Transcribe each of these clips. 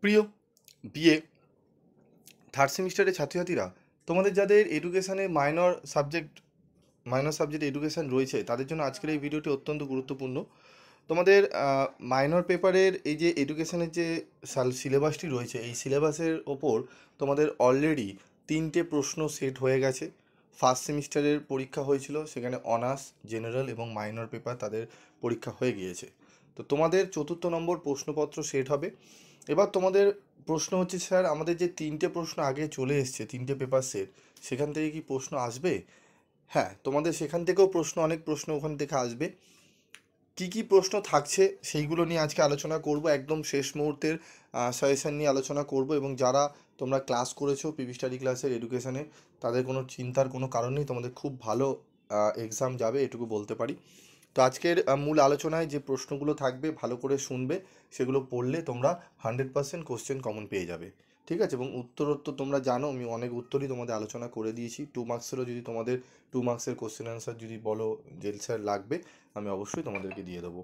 প্রিয় BA third সেমিস্টারের ছাত্রছাত্রীরা, তোমাদের যাদের এডুকেশানে মাইনর সাবজেক্ট এডুকেশান রয়েছে তাদের জন্য আজকের এই ভিডিওটি অত্যন্ত গুরুত্বপূর্ণ। তোমাদের মাইনর পেপারের এই যে এডুকেশানের যে সিলেবাসটি রয়েছে, এই সিলেবাসের ওপর তোমাদের অলরেডি 3টে প্রশ্ন সেট হয়ে গেছে। ফার্স্ট সেমিস্টারের পরীক্ষা হয়েছিল, সেখানে অনার্স, জেনারেল এবং মাইনর পেপার তাদের পরীক্ষা হয়ে গিয়েছে। তো তোমাদের 4র্থ নম্বর প্রশ্নপত্র সেট হবে। এবার তোমাদের প্রশ্ন হচ্ছে, স্যার আমাদের যে 3টে প্রশ্ন আগে চলে এসছে, 3টে পেপার সেট, সেখান থেকে কি প্রশ্ন আসবে? হ্যাঁ, তোমাদের সেখান থেকেও অনেক প্রশ্ন ওখান থেকে আসবে। কি কি প্রশ্ন থাকছে সেইগুলো নিয়ে আজকে আলোচনা করব, একদম শেষ মুহূর্তের সাজেশন নিয়ে আলোচনা করব। এবং যারা তোমরা ক্লাস করেছো পিভি স্টাডি ক্লাসের এডুকেশানে, তাদের কোনো চিন্তার কোনো কারণ নেই, তোমাদের খুব ভালো এক্সাম যাবে, এটুকু বলতে পারি। তো আজকের মূল আলোচনায় যে প্রশ্নগুলো থাকবে ভালো করে শুনবে, সেগুলো পড়লে তোমরা 100% কোশ্চেন কমন পেয়ে যাবে, ঠিক আছে? এবং উত্তরোত্তর তোমরা জানো, আমি অনেক উত্তরই তোমাদের আলোচনা করে দিয়েছি। 2 মার্কসেরও যদি তোমাদের 2 মার্কসের কোশ্চেন অ্যান্সার যদি বলো যে স্যার লাগবে, আমি অবশ্যই তোমাদেরকে দিয়ে দেবো।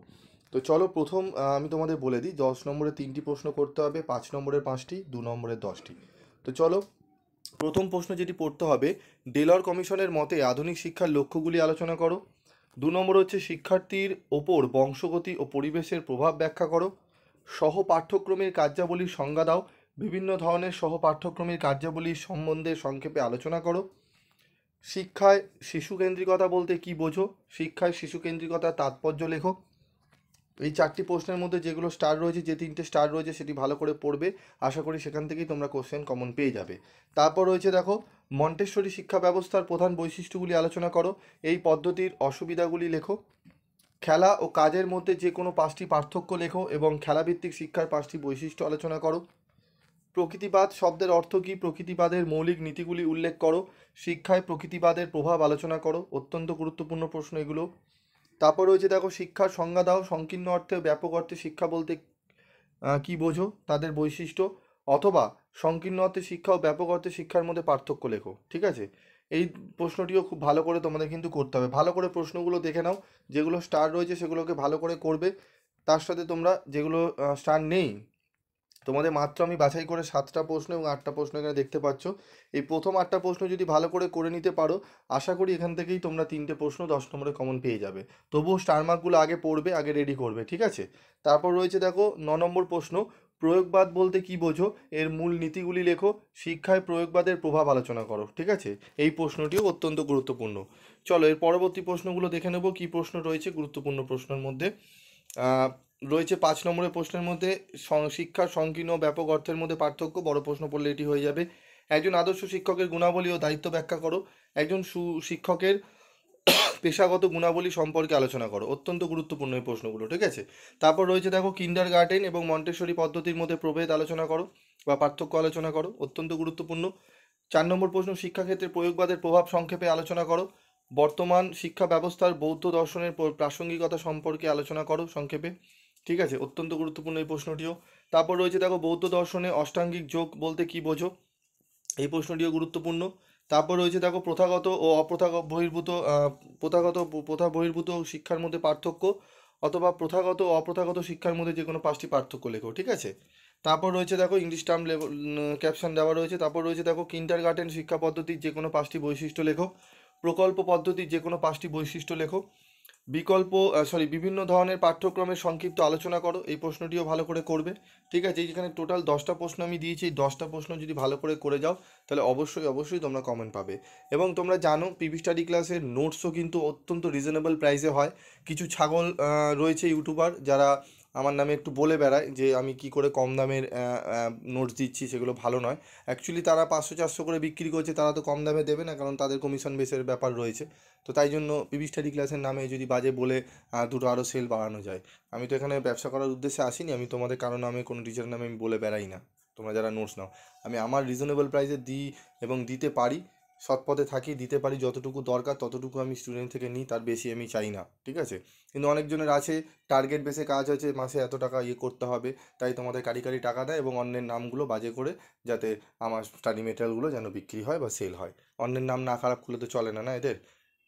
তো চলো, প্রথম আমি তোমাদের বলে দিই, 10 নম্বরে 3টি প্রশ্ন করতে হবে, 5 নম্বরের 5টি, 2 নম্বরের 10টি। তো চলো, প্রথম প্রশ্ন যেটি পড়তে হবে, ডেলর কমিশনের মতে আধুনিক শিক্ষার লক্ষ্যগুলি আলোচনা করো। 2 নম্বর হচ্ছে শিক্ষার্থীর ওপর বংশগতি ও পরিবেশের প্রভাব ব্যাখ্যা করো। সহ পাঠ্যক্রমের কার্যাবলীর সংজ্ঞা দাও। বিভিন্ন ধরনের সহ পাঠ্যক্রমের কার্যাবলীর সম্বন্ধে সংক্ষেপে আলোচনা করো। শিক্ষায় শিশুকেন্দ্রিকতা বলতে কী বোঝো? শিক্ষায় শিশুকেন্দ্রিকতার তাৎপর্য লেখো। এই 4টি প্রশ্নের মধ্যে যেগুলো স্টার রয়েছে, যে 3টে স্টার রয়েছে, সেটি ভালো করে পড়বে। আশা করি সেখান থেকেই তোমরা কোশ্চেন কমন পেয়ে যাবে। তারপর রয়েছে দেখো, মন্টেসরি শিক্ষা ব্যবস্থার প্রধান বৈশিষ্ট্যগুলি আলোচনা করো। এই পদ্ধতির অসুবিধাগুলি লেখো। খেলা ও কাজের মধ্যে যে কোনো 5টি পার্থক্য লেখো এবং খেলাভিত্তিক শিক্ষার 5টি বৈশিষ্ট্য আলোচনা করো। প্রকৃতিবাদ শব্দের অর্থ কী? প্রকৃতিবাদের মৌলিক নীতিগুলি উল্লেখ করো। শিক্ষায় প্রকৃতিবাদের প্রভাব আলোচনা করো। অত্যন্ত গুরুত্বপূর্ণ প্রশ্ন এগুলো। তারপর রয়েছে দেখো, শিক্ষার সংজ্ঞা দাও। সংকীর্ণ অর্থে ব্যাপক অর্থে শিক্ষা বলতে কী বোঝো, তাদের বৈশিষ্ট্য, অথবা সংকীর্ণ অর্থে শিক্ষা ও ব্যাপক অর্থে শিক্ষার মধ্যে পার্থক্য লেখো, ঠিক আছে? এই প্রশ্নটিও খুব ভালো করে তোমাদের কিন্তু করতে হবে। ভালো করে প্রশ্নগুলো দেখে নাও, যেগুলো স্টার রয়েছে সেগুলোকে ভালো করে করবে। তার সাথে তোমরা যেগুলো স্টার নেই, তোমাদের মাত্র আমি বাছাই করে 7টা প্রশ্ন এবং 8টা প্রশ্ন এখানে দেখতে পাচ্ছ। এই প্রথম 8টা প্রশ্ন যদি ভালো করে নিতে পারো, আশা করি এখান থেকেই তোমরা 3টে প্রশ্ন 10 নম্বরে কমন পেয়ে যাবে। তবুও স্টার মার্কগুলো আগে পড়বে, আগে রেডি করবে, ঠিক আছে? তারপর রয়েছে দেখো 9 নম্বর প্রশ্ন, প্রয়োগবাদ বলতে কী বোঝো? এর মূল নীতিগুলি লেখো। শিক্ষায় প্রয়োগবাদের প্রভাব আলোচনা করো, ঠিক আছে? এই প্রশ্নটিও অত্যন্ত গুরুত্বপূর্ণ। চলো, এর পরবর্তী প্রশ্নগুলো দেখে নেব, কী প্রশ্ন রয়েছে গুরুত্বপূর্ণ প্রশ্নের মধ্যে। রয়েছে 5 নম্বরের প্রশ্নের মধ্যে, শিক্ষার সংকীর্ণ ও ব্যাপক অর্থের মধ্যে পার্থক্য। বড় প্রশ্ন পড়লে এটি হয়ে যাবে। একজন আদর্শ শিক্ষকের গুণাবলী ও দায়িত্ব ব্যাখ্যা করো। একজন শিক্ষকের পেশাগত গুণাবলী সম্পর্কে আলোচনা করো। অত্যন্ত গুরুত্বপূর্ণ এই প্রশ্নগুলো, ঠিক আছে? তারপর রয়েছে দেখো, কিন্ডার গার্ডেন এবং মন্টেসরি পদ্ধতির মধ্যে প্রভেদ আলোচনা করো বা পার্থক্য আলোচনা করো। অত্যন্ত গুরুত্বপূর্ণ। 4 নম্বর প্রশ্ন, শিক্ষাক্ষেত্রে প্রয়োগবাদের প্রভাব সংক্ষেপে আলোচনা করো। বর্তমান শিক্ষা ব্যবস্থার বৌদ্ধ দর্শনের প্রাসঙ্গিকতা সম্পর্কে আলোচনা করো সংক্ষেপে, ঠিক আছে? অত্যন্ত গুরুত্বপূর্ণ এই প্রশ্নটিও। তারপর রয়েছে দেখো, বৌদ্ধ দর্শনে অষ্টাঙ্গিক যোগ বলতে কী বোঝো? এই প্রশ্নটিও গুরুত্বপূর্ণ। তারপর রয়েছে দেখো, প্রথাগত ও প্রথা বহির্ভূত শিক্ষার মধ্যে পার্থক্য, অথবা প্রথাগত ও অপ্রথাগত শিক্ষার মধ্যে যে কোনো 5টি পার্থক্য লেখো, ঠিক আছে? তারপর রয়েছে দেখো, ইংলিশ টার্ম ক্যাপশন দেওয়া রয়েছে। তারপর রয়েছে দেখো, কিন্ডার গার্ডেন শিক্ষা পদ্ধতির যে কোনো 5টি বৈশিষ্ট্য লেখো। প্রকল্প পদ্ধতির যে কোনো 5টি বৈশিষ্ট্য লেখো। বিভিন্ন ধরনের পাঠ্যক্রমের সংক্ষিপ্ত আলোচনা করো। এই প্রশ্নটিও ভালো করে করবে, ঠিক আছে? যেখানে টোটাল 10টা প্রশ্ন আমি দিয়েছি, এই 10টা প্রশ্ন যদি ভালো করে যাও, তাহলে অবশ্যই তোমরা কমেন্ট পাবে। এবং তোমরা জানো, পিভি স্টাডি ক্লাসের নোটসও কিন্তু অত্যন্ত রিজনেবল প্রাইসে হয়। কিছু ছাগল রয়েছে ইউটিউবার, যারা আমার নামে একটু বলে বেড়ায় যে আমি কি করে কম দামের নোটস দিচ্ছি, সেগুলো ভালো নয়। অ্যাকচুয়ালি তারা 500-400 করে বিক্রি করছে, তারা তো কম দামে দেবে না, কারণ তাদের কমিশন বেসের ব্যাপার রয়েছে। তো তাই জন্য পিভি স্টাডি ক্লাসের নামে যদি বাজে বলে দুটো আরও সেল বাড়ানো যায়। আমি তো এখানে ব্যবসা করার উদ্দেশ্যে আসিনি, আমি তোমাদের কারো নামে কোনো টিচারের নামে আমি বলে বেড়াই না। তোমরা যারা নোটস নাও, আমি আমার রিজনেবল প্রাইসে দিই এবং দিতে পারি, সৎ পথে থাকি, দিতে পারি। যতটুকু দরকার ততটুকু আমি স্টুডেন্ট থেকে নিই, তার বেশি আমি চাই না, ঠিক আছে? কিন্তু অনেকজনের আছে টার্গেট বেসে কাজ হচ্ছে, মাসে এত টাকা করতে হবে, তাই তোমাদের কারি টাকা দেয় এবং অন্যের নামগুলো বাজে করে, যাতে আমার স্টাডি মেটেরিয়ালগুলো যেন বিক্রি হয় বা সেল হয়। অন্যের নাম না খারাপ করলে তো চলে না, না এদের।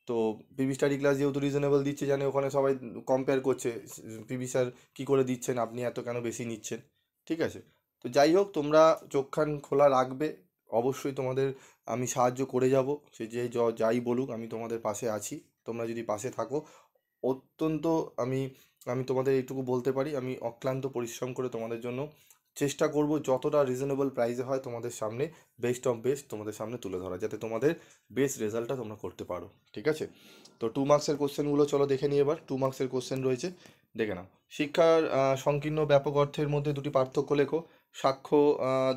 তো পিভি স্টাডি ক্লাস যেহেতু রিজনেবল দিচ্ছে, জানে ওখানে সবাই কম্পেয়ার করছে, পিভি স্যার কী করে দিচ্ছেন, আপনি এত কেন বেশি নিচ্ছেন, ঠিক আছে? তো যাই হোক, তোমরা চোখ কান খোলা রাখবে, অবশ্যই তোমাদের আমি সাহায্য করে যাব। সে যে যাই বলুক, আমি তোমাদের পাশে আছি। তোমরা যদি পাশে থাকো, অত্যন্ত আমি আমি তোমাদের এইটুকু বলতে পারি, আমি অক্লান্ত পরিশ্রম করে তোমাদের জন্য চেষ্টা করব যতটা রিজনেবল প্রাইসে হয় তোমাদের সামনে বেস্ট অফ বেস্ট তোমাদের সামনে তুলে ধরা, যাতে তোমাদের বেস্ট রেজাল্টটা তোমরা করতে পারো। ঠিক আছে? তো 2 মার্কসের কোশ্চেনগুলো চলো দেখে নিই এবার। 2 মার্কসের কোশ্চেন রয়েছে, দেখে নাও। শিক্ষার সংকীর্ণ ব্যাপক অর্থের মধ্যে দুটি পার্থক্য লেখো। সাক্ষ্য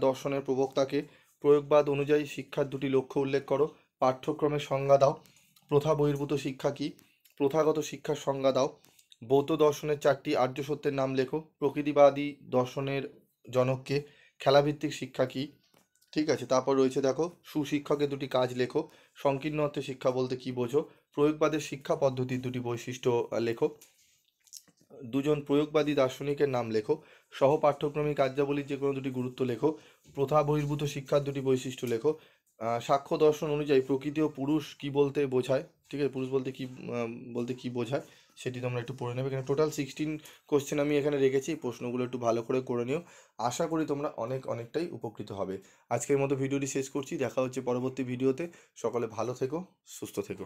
দর্শনের প্রবক্তাকে। প্রয়োগবাদ অনুযায়ী শিক্ষার দুটি লক্ষ্য উল্লেখ করো। পাঠ্যক্রমের সংজ্ঞা দাও। প্রথা বহির্ভূত শিক্ষা কী? প্রথাগত শিক্ষার সংজ্ঞা দাও। বৌদ্ধ দর্শনের 4টি আর্য সত্যের নাম লেখো। প্রকৃতিবাদী দর্শনের জনককে। খেলাভিত্তিক শিক্ষা কী? ঠিক আছে, তারপর রয়েছে দেখো, সুশিক্ষকের দুটি কাজ লেখো। সংকীর্ণ অর্থে শিক্ষা বলতে কি বোঝো? প্রয়োগবাদের শিক্ষা পদ্ধতির দুটি বৈশিষ্ট্য লেখো। দুজন প্রয়োগবাদী দার্শনিকের নাম লেখো। সহ পাঠ্যক্রমিক কার্যাবলীর যে কোনো দুটি গুরুত্ব লেখো। প্রথা বহির্ভূত শিক্ষার দুটি বৈশিষ্ট্য লেখো। সাক্ষ্য দর্শন অনুযায়ী প্রকৃতি ও পুরুষ কি বলতে বোঝায়? ঠিক আছে, পুরুষ বলতে কি বোঝায় সেটি তোমরা একটু পড়ে নেবে। এখানে টোটাল 16 কোশ্চেন আমি এখানে রেখেছি, এই প্রশ্নগুলো একটু ভালো করে করে নিও। আশা করি তোমরা অনেকটাই উপকৃত হবে। আজকের মতো ভিডিওটি শেষ করছি, দেখা হচ্ছে পরবর্তী ভিডিওতে। সকলে ভালো থেকো, সুস্থ থেকো।